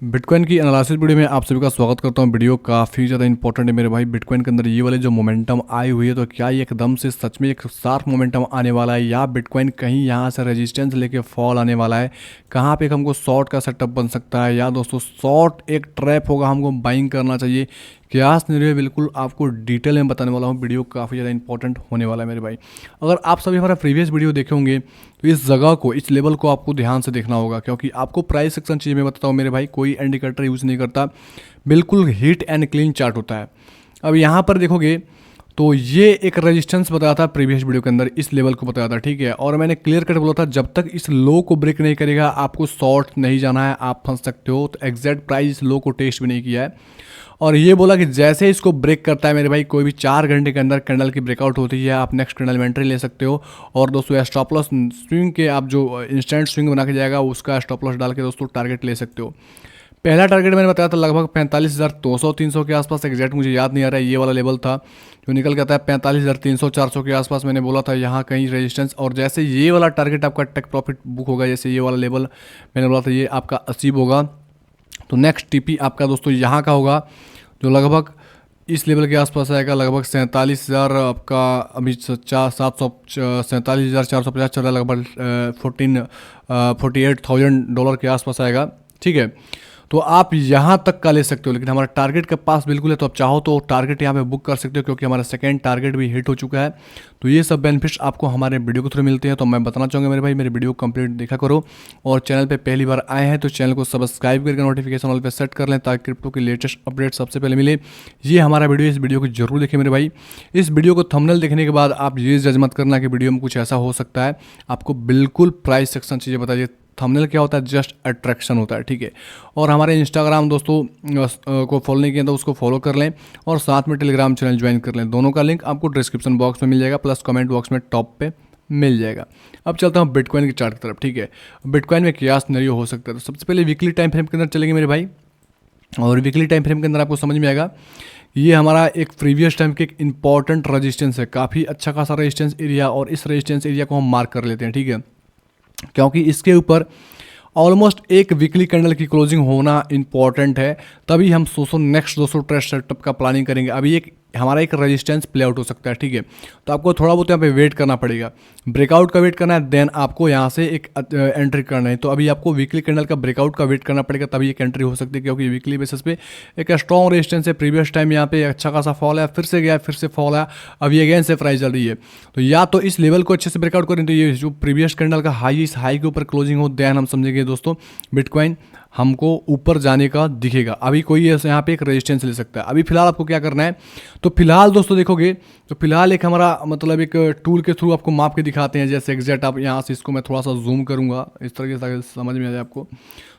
Bitcoin की analysis video में आप सभी का स्वागत करता हूं। वीडियो काफ़ी ज़्यादा इंपॉर्टेंट है मेरे भाई। बिटकॉइन के अंदर ये वाले जो मोमेंटम आई हुई है, तो क्या ये एकदम से सच में एक शार्प मोमेंटम आने वाला है या बिटकॉइन कहीं यहाँ से रेजिस्टेंस लेके फॉल आने वाला है? कहाँ पे हमको शॉर्ट का सेटअप बन सकता है या दोस्तों शॉर्ट एक ट्रैप होगा, हमको बाइंग करना चाहिए? क्या सिनेरियो बिल्कुल आपको डिटेल में बताने वाला हूँ। वीडियो काफ़ी ज़्यादा इंपॉर्टेंट होने वाला है मेरे भाई। अगर आप सभी हमारा प्रीवियस वीडियो देखे होंगे तो इस जगह को, इस लेवल को आपको ध्यान से देखना होगा, क्योंकि आपको प्राइस सेक्शन चीज़ में बताता हूँ मेरे भाई, कोई इंडिकेटर यूज़ नहीं करता, बिल्कुल हिट एंड क्लीन चार्ट होता है। अब यहाँ पर देखोगे तो ये एक रेजिस्टेंस बताया था प्रीवियस वीडियो के अंदर, इस लेवल को बताया था, ठीक है। और मैंने क्लियर कट बोला था जब तक इस लो को ब्रेक नहीं करेगा आपको शॉर्ट नहीं जाना है, आप फंस सकते हो। तो एग्जैक्ट प्राइस इस लो को टेस्ट भी नहीं किया है और ये बोला कि जैसे इसको ब्रेक करता है मेरे भाई, कोई भी 4 घंटे के अंदर कैंडल की ब्रेकआउट होती है, आप नेक्स्ट कैंडल में एंट्री ले सकते हो। और दोस्तों स्टॉप लॉस स्विंग के, आप जो इंस्टेंट स्विंग बना के जाएगा उसका स्टॉप लॉस डाल के दोस्तों टारगेट ले सकते हो। पहला टारगेट मैंने बताया था लगभग 45,200-300 के आसपास, एग्जैक्ट मुझे याद नहीं आ रहा है, ये वाला लेवल था जो निकल के आता है 45,300-400 के आसपास। मैंने बोला था यहाँ कहीं रेजिस्टेंस, और जैसे ये वाला टारगेट आपका टेक प्रॉफिट बुक होगा, जैसे ये वाला लेवल मैंने बोला था ये आपका अचीव होगा, तो नेक्स्ट टीपी आपका दोस्तों यहाँ का होगा जो लगभग इस लेवल के आसपास आएगा, लगभग 47,000 आपका अभी 47,450 चल रहा है, लगभग 48,000 के आसपास आएगा, ठीक है। तो आप यहाँ तक का ले सकते हो, लेकिन हमारा टारगेट के पास बिल्कुल है, तो आप चाहो तो टारगेट यहाँ पे बुक कर सकते हो, क्योंकि हमारा सेकंड टारगेट भी हिट हो चुका है। तो ये सब बेनिफिट्स आपको हमारे वीडियो के थ्रू मिलते हैं। तो मैं बताना चाहूँगा मेरे भाई, मेरे वीडियो कंप्लीट देखा करो, और चैनल पे पहली बार आए हैं तो चैनल को सब्सक्राइब करके नोटिफिकेशन ऑल पे सेट कर लें, ताकि क्रिप्टो की लेटेस्ट अपडेट सबसे पहले मिले। ये हमारा वीडियो, इस वीडियो को जरूर देखें मेरे भाई। इस वीडियो को थंबनेल देखने के बाद आप ये जज मत करना कि वीडियो में कुछ ऐसा हो सकता है, आपको बिल्कुल प्राइस सेक्शन चीज़ें बताइए। थंबनेल क्या होता है? जस्ट अट्रैक्शन होता है, ठीक है। और हमारे इंस्टाग्राम दोस्तों को फॉलो नहीं किया तो उसको फॉलो कर लें, और साथ में टेलीग्राम चैनल ज्वाइन कर लें। दोनों का लिंक आपको डिस्क्रिप्शन बॉक्स में मिल जाएगा, प्लस कमेंट बॉक्स में टॉप पे मिल जाएगा। अब चलता हूँ बिटकॉइन की चार्ट की तरफ, ठीक है। बिटकॉइन में क्या सिनेरियो हो सकता है? तो सबसे पहले वीकली टाइम फ्रेम के अंदर चलेंगे मेरे भाई, और वीकली टाइम फ्रेम के अंदर आपको समझ में आएगा ये हमारा एक प्रीवियस टाइम के एक इंपॉर्टेंट रजिस्टेंस है, काफ़ी अच्छा खासा रजिस्टेंस एरिया, और इस रजिस्टेंस एरिया को हम मार्क कर लेते हैं, ठीक है, क्योंकि इसके ऊपर ऑलमोस्ट एक वीकली कैंडल की क्लोजिंग होना इंपॉर्टेंट है, तभी हम नेक्स्ट ट्रेड सेटअप का प्लानिंग करेंगे। अभी एक हमारा एक रेजिस्टेंस प्ले आउट हो सकता है, ठीक है। तो आपको थोड़ा बहुत यहाँ पे वेट करना पड़ेगा, ब्रेकआउट का वेट करना है, देन आपको यहाँ से एक एंट्री करना है। तो अभी आपको वीकली कैंडल का ब्रेकआउट का वेट करना पड़ेगा, तभी एक एंट्री हो सकती है, क्योंकि वीकली बेसिस पे एक स्ट्रॉन्ग रेजिस्टेंस है। प्रीवियस टाइम यहाँ पे अच्छा खासा फॉल है, फिर से गया, फिर से फॉल है, अभी अगेन से प्राइस चल रही है। तो या तो इस लेवल को अच्छे से ब्रेकआउट करें, तो ये जो प्रीवियस कैंडल का हाई, इस हाई के ऊपर क्लोजिंग हो, देन हम समझेंगे दोस्तों बिटकॉइन हमको ऊपर जाने का दिखेगा। अभी कोई यहाँ पे एक रेजिस्टेंस ले सकता है। अभी फिलहाल आपको क्या करना है, तो फिलहाल दोस्तों देखोगे तो फिलहाल एक हमारा मतलब एक टूल के थ्रू आपको माप के दिखाते हैं, जैसे एग्जैक्ट आप यहाँ से इसको मैं थोड़ा सा जूम करूँगा इस तरीके से समझ में आ जाए आपको।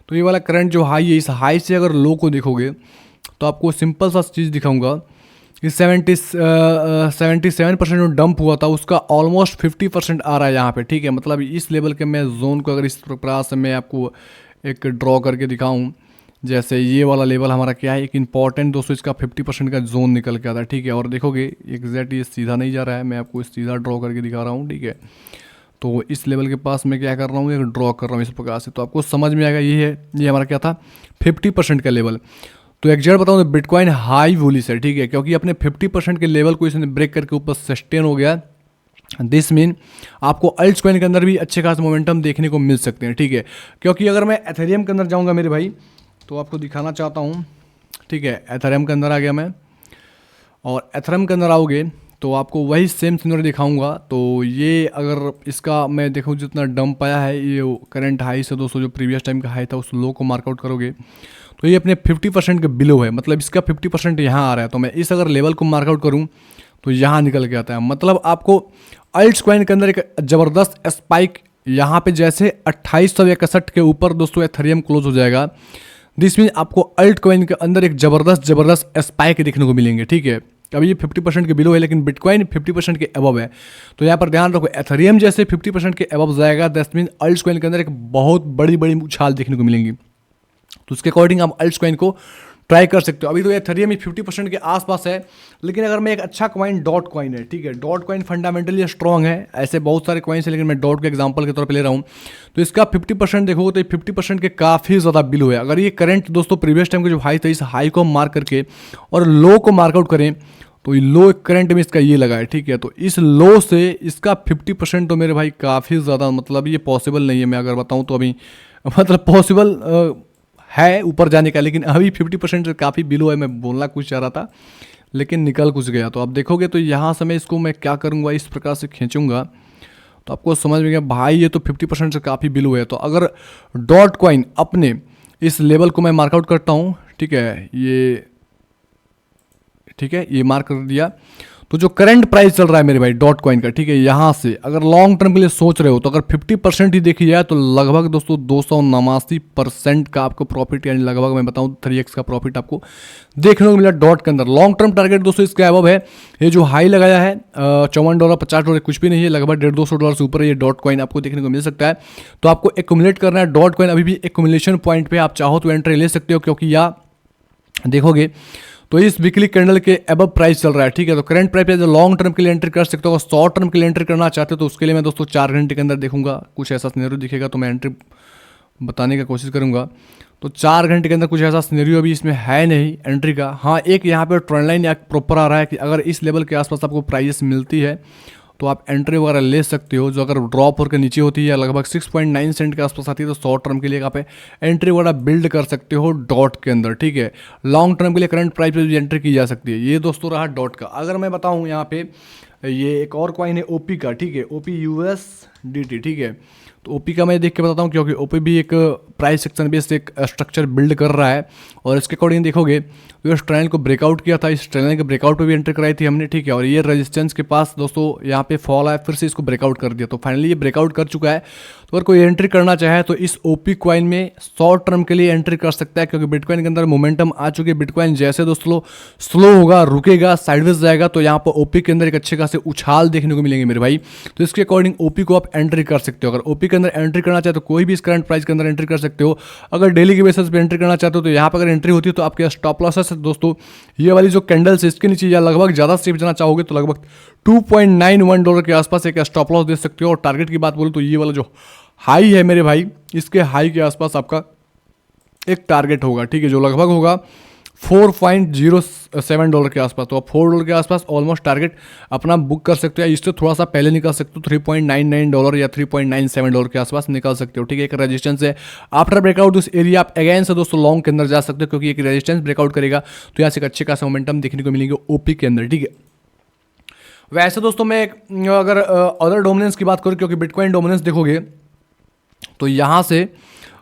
तो ये वाला करंट जो हाई है, इस हाई से अगर लो को देखोगे तो आपको सिंपल सा चीज़ दिखाऊंगा, इस 77% जो डंप हुआ था उसका ऑलमोस्ट 50% आ रहा है यहाँ पे, ठीक है। मतलब इस लेवल के मैं जोन को अगर इस प्रकार से मैं आपको एक ड्रॉ करके दिखाऊं, जैसे ये वाला लेवल हमारा क्या है, एक इंपॉर्टेंट दोस्तों इसका 50% का जोन निकल के आता है, ठीक है। और देखोगे एग्जैक्ट ये सीधा नहीं जा रहा है, मैं आपको सीधा ड्रॉ करके दिखा रहा हूँ, ठीक है। तो इस लेवल के पास मैं क्या कर रहा हूँ, एक ड्रॉ कर रहा हूँ इस प्रकार से, तो आपको समझ में आएगा ये है, ये हमारा क्या था, 50% का लेवल। तो एग्जैक्ट बताऊँ तो बिटकॉइन हाई वॉल्यूम है, ठीक है, क्योंकि अपने 50% के लेवल को इसने ब्रेक करके ऊपर सस्टेन हो गया। दिस मीन आपको अल्ट्स कॉइन के अंदर भी अच्छे खास मोमेंटम देखने को मिल सकते हैं, ठीक है। क्योंकि अगर मैं एथेरियम के अंदर जाऊंगा मेरे भाई, तो आपको दिखाना चाहता हूं, ठीक है। एथेरियम के अंदर आ गया मैं, और एथेरियम के अंदर आओगे तो आपको वही सेम सिनेरियो दिखाऊंगा। तो ये अगर इसका मैं देखूँ जितना डंप आया है, ये करंट हाई से दोस्तों जो प्रीवियस टाइम का हाई था उस लो को मार्कआउट करोगे तो ये अपने 50% के बिलो है, मतलब इसका 50% यहाँ आ रहा है। तो मैं इस अगर लेवल को मार्कआउट करूँ तो यहाँ निकल के आता है, मतलब आपको अल्ट्स कॉइन के अंदर एक ज़बरदस्त स्पाइक यहाँ पे जैसे 2861 के ऊपर दोस्तों एथेरियम क्लोज हो जाएगा। दिस मीन आपको अल्ट कॉइन के अंदर एक ज़बरदस्त स्पाइक देखने को मिलेंगे, ठीक है। अभी ये 50% के बिलो है, लेकिन बिटकॉइन 50% के अबव है। तो यहाँ पर ध्यान रखो, एथेरियम जैसे 50% के अबव जाएगा, दैट मीन अल्ट्स कॉइन के अंदर एक बहुत बड़ी उछाल देखने को मिलेंगी। तो उसके अकॉर्डिंग आप अल्ट्स कॉइन को ट्राई कर सकते हो। अभी तो एथेरियम 50% के आसपास है, लेकिन अगर मैं एक अच्छा कॉइन डॉट कॉइन है, ठीक है, डॉट कॉइन फंडामेंटली स्ट्रॉन्ग है, ऐसे बहुत सारे कॉइन्स है लेकिन मैं डॉट के एग्जांपल के तौर पे ले रहा हूँ। तो इसका 50% देखोगे तो ये 50% के काफ़ी ज़्यादा बिलो है। अगर ये करंट दोस्तों प्रीवियस टाइम का जो हाई था, इस हाई को हम मार्क करके और लो को मार्कआउट करें तो लो करंट में इसका ये लगा है, ठीक है। तो इस लो से इसका 50% तो मेरे भाई काफ़ी ज़्यादा, मतलब ये पॉसिबल नहीं है। मैं अगर बताऊँ तो अभी मतलब पॉसिबल है ऊपर जाने का, लेकिन अभी 50% से काफ़ी बिलो है। मैं बोलना कुछ चाह रहा था लेकिन निकल कुछ गया। तो आप देखोगे तो यहाँ से मैं क्या करूँगा, इस प्रकार से खींचूंगा तो आपको समझ में गया भाई ये तो 50% से काफ़ी बिलो है। तो अगर डॉट कॉइन अपने इस लेवल को मैं मार्कआउट करता हूँ, ठीक है, ये मार्क कर दिया। तो जो करंट प्राइस चल रहा है मेरे भाई डॉट कॉइन का, ठीक है, यहाँ से अगर लॉन्ग टर्म के लिए सोच रहे हो तो अगर 50% ही देखी जाए तो लगभग दोस्तों 289% का आपको प्रॉफिट, यानी लगभग मैं बताऊँ 3x का प्रॉफिट आपको देखने को मिला डॉट के अंदर। लॉन्ग टर्म टारगेट दोस्तों इसके अबव है। ये जो हाई लगाया है $54 $50 कुछ भी नहीं है, लगभग $150-200 से ऊपर ये डॉट कॉइन आपको देखने को मिल सकता है। तो आपको एक्यूमुलेट करना है डॉट कॉइन। अभी भी एक्यूमुलेशन पॉइंट पे आप चाहो तो एंट्री ले सकते हो, क्योंकि या देखोगे तो इस वीकली कैंडल के अबव प्राइस चल रहा है, ठीक है। तो करंट प्राइस जो लॉन्ग टर्म के लिए एंट्री कर सकते हो, अगर शॉर्ट टर्म के लिए एंट्री करना चाहते हो तो उसके लिए मैं दोस्तों 4 घंटे के अंदर देखूंगा कुछ ऐसा सिनेरियो दिखेगा तो मैं एंट्री बताने का कोशिश करूंगा। तो 4 घंटे के अंदर कुछ ऐसा सिनेरियो अभी इसमें है नहीं एंट्री का। हाँ, एक यहाँ पे ट्रेंड लाइन प्रॉपर आ रहा है कि अगर इस लेवल के आसपास आपको प्राइस मिलती है तो आप एंट्री वगैरह ले सकते हो। जो अगर ड्रॉप होकर नीचे होती है लगभग 6.9 सेंट के आसपास आती है तो शॉर्ट टर्म के लिए आप एंट्री वगैरह बिल्ड कर सकते हो डॉट के अंदर, ठीक है। लॉन्ग टर्म के लिए करंट प्राइस पे भी एंट्री की जा सकती है। ये दोस्तों रहा डॉट का। अगर मैं बताऊं यहाँ पे ये एक और कॉइन है ओपी का, ठीक है, OPUSDT, ठीक है। तो ओपी का मैं देख के बताता हूँ, क्योंकि ओपी भी एक प्राइस सेक्शन बेस्ड एक स्ट्रक्चर बिल्ड कर रहा है और इसके अकॉर्डिंग देखोगे तो इस ट्रेंड को ब्रेकआउट किया था, इस ट्रेंड के ब्रेकआउट पे भी एंट्री कराई थी हमने, ठीक है। और ये रेजिस्टेंस के पास दोस्तों यहाँ पे फॉल आया, फिर से इसको ब्रेकआउट कर दिया। तो फाइनली ये ब्रेकआउट कर चुका है। तो अगर कोई एंट्री करना चाहे तो इस ओपी कॉइन में शॉर्ट टर्म के लिए एंट्री कर सकता है, क्योंकि बिटकॉइन के अंदर मोमेंटम आ चुकी है। बिटकॉइन जैसे दोस्तों स्लो होगा, रुकेगा, साइडवेज जाएगा तो यहाँ पर ओपी के अंदर एक अच्छे खासे उछाल देखने को मिलेंगे मेरे भाई। तो इसके अकॉर्डिंग ओपी को आप एंट्री कर सकते हो। अगर ओपी के अंदर एंट्री करना चाहे तो कोई भी इस करंट प्राइस के अंदर एंट्री कर सकते हो। अगर डेली के बेसिस पे एंट्री करना चाहते हो तो यहाँ पर अगर एंट्री होती है तो आपके स्टॉप लॉस है दोस्तों ये वाली जो कैंडल्स है इसके नीचे, या लगभग ज़्यादा सेफ जाना चाहोगे तो लगभग $2.91 के आसपास एक स्टॉप लॉस दे सकते हो। और टारगेट की बात बोलूँ तो ये वाला जो हाई है मेरे भाई, इसके हाई के आसपास आपका एक टारगेट होगा, ठीक है, जो लगभग होगा $4.07 के आसपास। तो आप $4 के आसपास ऑलमोस्ट टारगेट अपना बुक कर सकते हो, या इससे थोड़ा सा पहले निकल सकते हो, $3.99 या $3.97 के आसपास निकल सकते हो, ठीक है। एक रेजिस्टेंस है, आफ्टर ब्रेकआउट उस एरिया आप अगेन से दोस्तों लॉन्ग के अंदर जा सकते हो, क्योंकि एक रेजिस्टेंस ब्रेकआउट करेगा तो यहाँ से एक अच्छे खासा मोमेंटम देखने को मिलेंगे ओपी के अंदर, ठीक है। वैसे दोस्तों मैं अगर अदर डोमिनेंस की बात करूँ, क्योंकि बिटकॉइन डोमिनेंस देखोगे तो यहाँ से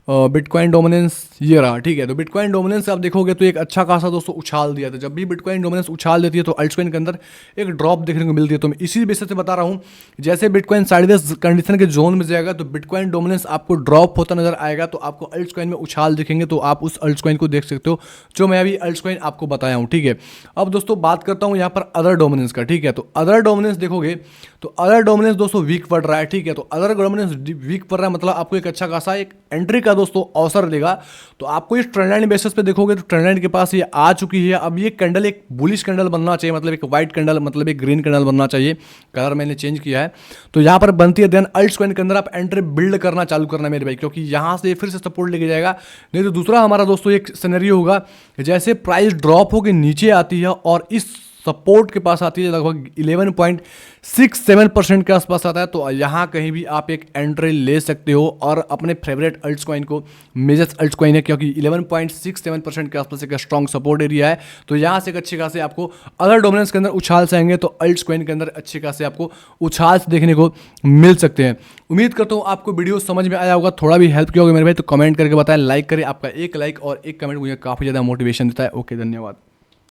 बिटकॉइन डोमिनेंस ये रहा, ठीक है। तो बिटकॉइन डोमिनेंस आप देखोगे तो एक अच्छा खासा दोस्तों उछाल दिया था। जब भी बिटकॉइन डोमिनेंस उछाल देती है तो अल्टकॉइन के अंदर एक ड्रॉप देखने को मिलती है। तो मैं इसी बेसिस से बता रहा हूँ, जैसे बिटकॉइन साइडवेज कंडीशन के जोन में जाएगा तो बिटकॉइन डोमिनेंस आपको ड्रॉप होता नजर आएगा, तो आपको अल्टकॉइन में उछाल दिखेंगे, तो आप उस अल्टकॉइन को देख सकते हो जो मैं अभी अल्टकॉइन आपको बताया हूँ, ठीक है। अब दोस्तों बात करता हूँ यहाँ पर अदर डोमिनेंस का, ठीक है। तो अदर डोमिनेंस देखोगे तो अदर डोमिनेंस दोस्तों वीक पड़ रहा है, ठीक है। तो अदर डोमिनेंस वीक पड़ रहा है मतलब आपको एक अच्छा खासा एक एंट्री का दोस्तों अवसर देगा। तो आपको इस ट्रेंड लाइन बेसिस पे देखोगे तो ट्रेंड लाइन के पास ये आ चुकी है। अब ये कैंडल एक बुलिश कैंडल बनना चाहिए, मतलब एक व्हाइट कैंडल, मतलब एक ग्रीन कैंडल बनना चाहिए। कलर मैंने चेंज किया है तो यहाँ पर बनती है। देन अल्टकॉइन के अंदर आप एंट्री बिल्ड करना चालू करना मेरे भाई, क्योंकि यहाँ से फिर से सपोर्ट लेके जाएगा। नहीं तो दूसरा हमारा दोस्तों एक सिनेरियो होगा, जैसे प्राइस ड्रॉप होकर नीचे आती है और इस सपोर्ट के पास आती है लगभग 11.67% के आसपास आता है, तो यहाँ कहीं भी आप एक एंट्री ले सकते हो और अपने फेवरेट अल्टकॉइन को, मेजर्स अल्टकॉइन है क्योंकि 11.67% के आसपास एक स्ट्रॉन्ग सपोर्ट एरिया है। तो यहाँ से एक अच्छे खासे आपको अदर डोमिनेंस के अंदर उछाल से आएंगे तो अल्टकॉइन के अंदर अच्छे खासे आपको उछाल देखने को मिल सकते हैं। उम्मीद करता हूँ आपको वीडियो समझ में आया होगा, थोड़ा भी हेल्प किया होगा मेरे भाई। तो कमेंट करके बताएं, लाइक करें, आपका एक लाइक और एक कमेंट मुझे काफ़ी ज़्यादा मोटिवेशन देता है। ओके, धन्यवाद।